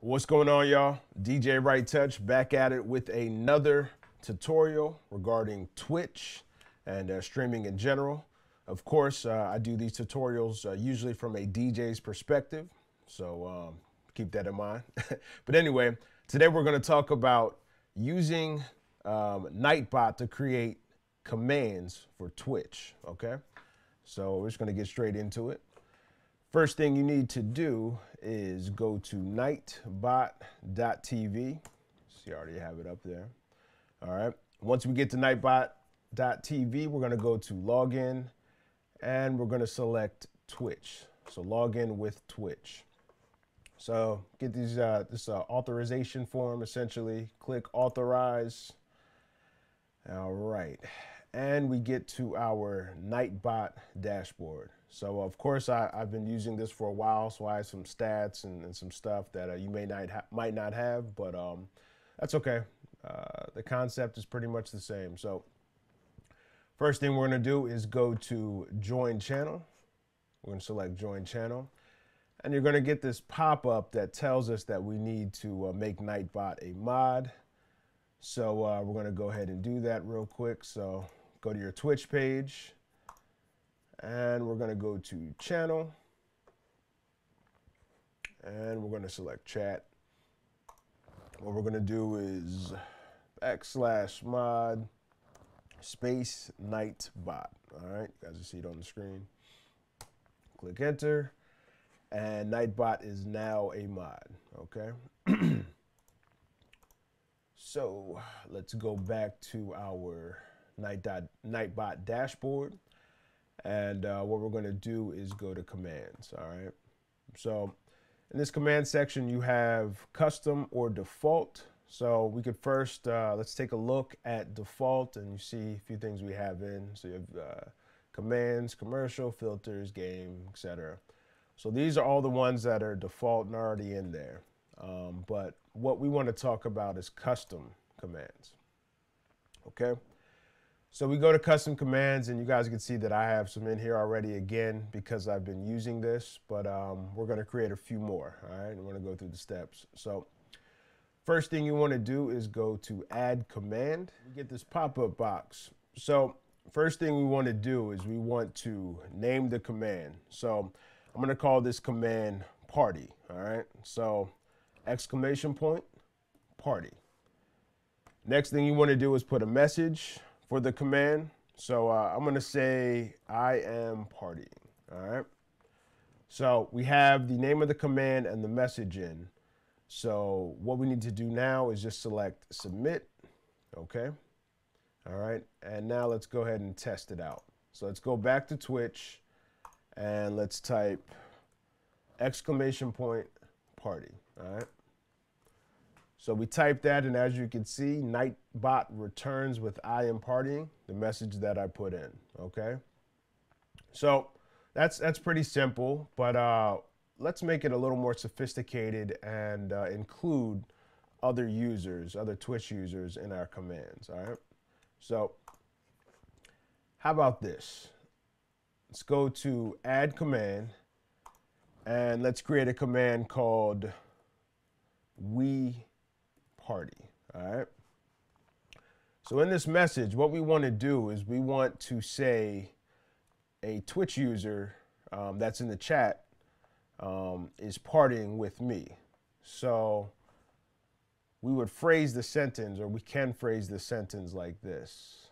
What's going on, y'all? DJ Right Touch back at it with another tutorial regarding Twitch and streaming in general. Of course, I do these tutorials usually from a DJ's perspective, so keep that in mind. But anyway, today we're going to talk about using Nightbot to create commands for Twitch, okay? So we're just going to get straight into it. First thing you need to do is go to nightbot.tv. See, I already have it up there. All right. Once we get to nightbot.tv, we're going to go to login and we're going to select Twitch. So log in with Twitch. So get these this authorization form, essentially. Click authorize. All right. And we get to our Nightbot dashboard. So of course I've been using this for a while, so I have some stats and some stuff that you might not have, but that's okay. The concept is pretty much the same. So first thing we're going to do is go to join channel. We're going to select join channel, and you're going to get this pop-up that tells us that we need to make Nightbot a mod. So we're going to go ahead and do that real quick. So go to your Twitch page. And we're going to go to channel, and we're going to select chat. What we're going to do is /mod space Nightbot. All right, you guys will see it on the screen. Click enter, and Nightbot is now a mod. Okay. So let's go back to our Nightbot dashboard. And what we're going to do is go to commands. All right. So in this command section, you have custom or default. So we could first, let's take a look at default, and you see a few things we have in. So you have commands, commercial, filters, game, etc. So these are all the ones that are default and already in there. But what we want to talk about is custom commands. Okay. So we go to custom commands, and you guys can see that I have some in here already, again, because I've been using this, but we're going to create a few more. All right. I'm going to go through the steps. So first thing you want to do is go to add command. You get this pop-up box. So first thing we want to do is we want to name the command. So I'm going to call this command party. All right. So exclamation point, party. Next thing you want to do is put a message for the command. So I'm going to say I am partying. All right. So we have the name of the command and the message in. So what we need to do now is just select submit. Okay. All right. And now let's go ahead and test it out. So let's go back to Twitch and let's type exclamation point party. All right. So we type that, and as you can see, Nightbot returns with I am partying, the message that I put in, okay? So that's pretty simple, but let's make it a little more sophisticated and include other users, other Twitch users in our commands, all right? So how about this? Let's go to add command, and let's create a command called we party. All right. So in this message, what we want to do is we want to say a Twitch user that's in the chat is partying with me. So we would phrase the sentence, or we can phrase the sentence like this.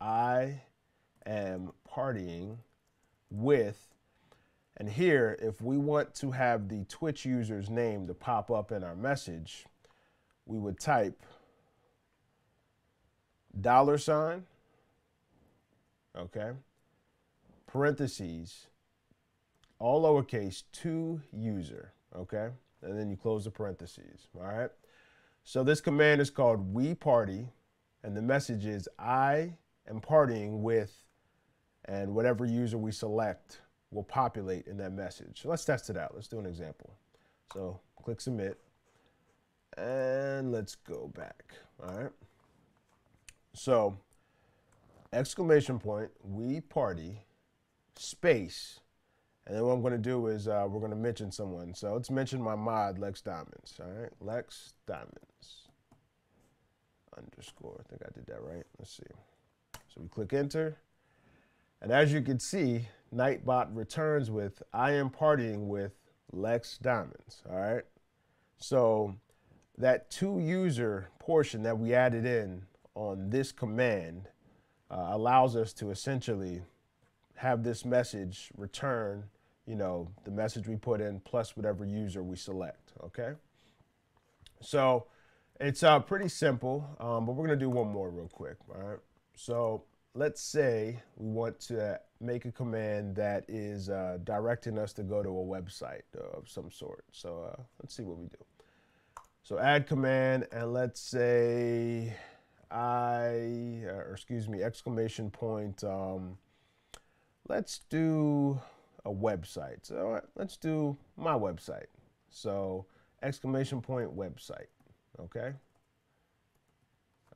I am partying with, and here, if we want to have the Twitch user's name to pop up in our message, we would type $, okay, parentheses, all lowercase, to user, okay, and then you close the parentheses, all right? So this command is called we party, and the message is I am partying with, and whatever user we select will populate in that message. So let's test it out. Let's do an example. So click submit. And let's go back. All right. So exclamation point, we party, space, And then what I'm going to do is we're going to mention someone. So let's mention my mod, Lex Diamonds. All right, Lex Diamonds underscore. I think I did that right. Let's see. So we click enter. And as you can see, Nightbot returns with, I am partying with Lex Diamonds. All right. So that to user portion that we added in on this command allows us to essentially have this message return, the message we put in plus whatever user we select, okay? So it's pretty simple, but we're gonna do one more real quick, all right? So let's say we want to make a command that is directing us to go to a website of some sort. So let's see what we do. So add command, and let's say exclamation point, let's do a website. So let's do my website. So exclamation point website, okay?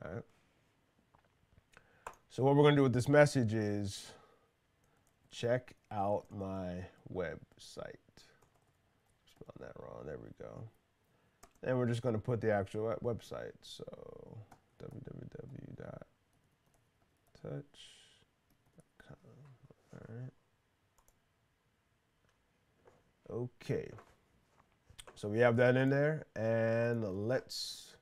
All right. So what we're gonna do with this message is check out my website. Spelled that wrong, there we go. And we're just gonna put the actual website. So www.touch.com. All right. Okay. So we have that in there, and let's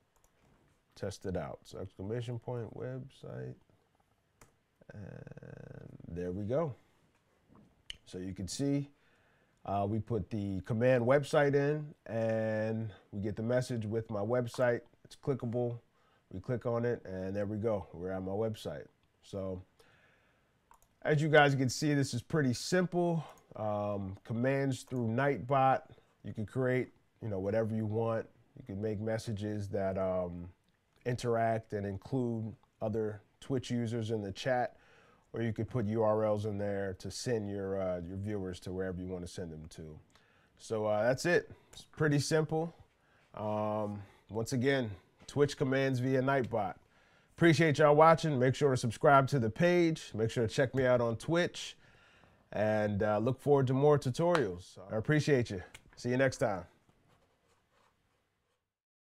test it out. So exclamation point website, and there we go. So you can see we put the command website in, and we get the message with my website. It's clickable. We click on it, and there we go. We're at my website. So as you guys can see, this is pretty simple. Commands through Nightbot. You can create, whatever you want. You can make messages that interact and include other Twitch users in the chat, or you could put URLs in there to send your viewers to wherever you want to send them to. So that's it. It's pretty simple. Once again, Twitch commands via Nightbot. Appreciate y'all watching. Make sure to subscribe to the page. Make sure to check me out on Twitch. And look forward to more tutorials. I appreciate you. See you next time.